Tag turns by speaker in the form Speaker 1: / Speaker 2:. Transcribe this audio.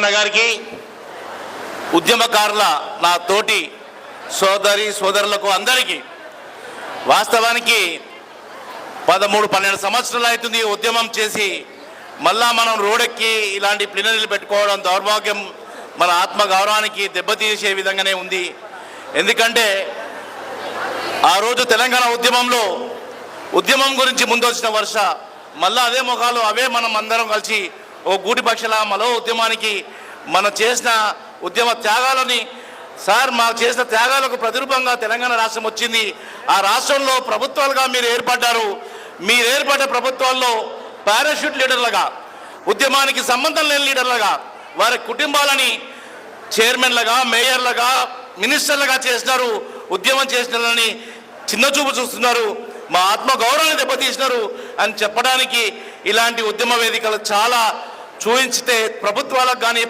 Speaker 1: గారికి ఉద్యమకారుల నా తోటి సోదరులకు అందరికీ వాస్తవానికి 13-12 సంవత్సరాలు అవుతుంది ఉద్యమం చేసి మళ్ళా మనం రోడ్డెక్కి ఇలాంటి ప్లీనరీలు పెట్టుకోవడం దౌర్భాగ్యం మన ఆత్మ గౌరవానికి దెబ్బతీసే విధంగానే ఉంది. ఎందుకంటే ఆ రోజు తెలంగాణ ఉద్యమం గురించి ముందు వచ్చిన వర్ష మళ్ళా అదే ముఖాలు అవే మనం అందరం కలిసి ఓ గూటి పక్షల మరో ఉద్యమానికి మనం చేసిన ఉద్యమ త్యాగాలని సార్ మాకు చేసిన త్యాగాలకు ప్రతిరూపంగా తెలంగాణ రాష్ట్రం వచ్చింది. ఆ రాష్ట్రంలో ప్రభుత్వాలుగా మీరు ఏర్పడ్డారు. మీరు ఏర్పడ్డ ప్రభుత్వాల్లో పారాషూట్ లీడర్లుగా ఉద్యమానికి సంబంధం లేని లీడర్లుగా వారి కుటుంబాలని చైర్మన్లుగా మేయర్లుగా మినిస్టర్లుగా చేసినారు. ఉద్యమం చేసినారని చిన్న చూపు చూస్తున్నారు. మా ఆత్మ గౌరవాన్ని దెబ్బతీసినారు అని చెప్పడానికి ఇలాంటి ఉద్యమ వేదికలు చాలా చూపించితే ప్రభుత్వాలకు కానీ